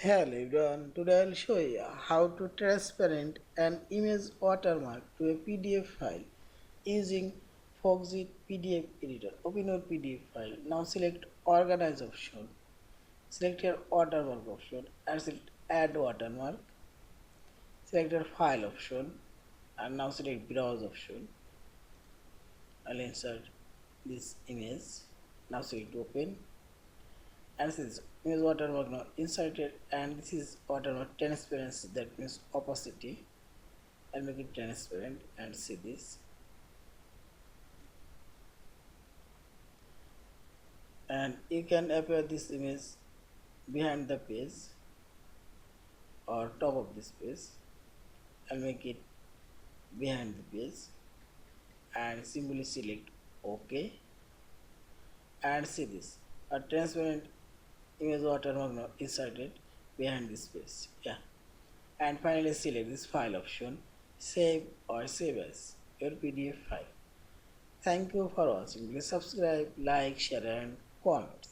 Hello everyone, today I'll show you how to transparent an image watermark to a PDF file using Foxit PDF Editor. Open your PDF file. Now select Organize option. Select your watermark option and select Add watermark. Select your file option and now select Browse option. I'll insert this image. Now select Open. And this is image watermark now inserted, and this is watermark transparency, that means opacity. I'll make it transparent and see this, and you can appear this image behind the page or top of this page. I'll make it behind the page and simply select OK and see this, a transparent image watermark now inserted behind this page. Yeah, and finally select this file option, save or save as your PDF file. Thank you for watching. Please subscribe, like, share and comment.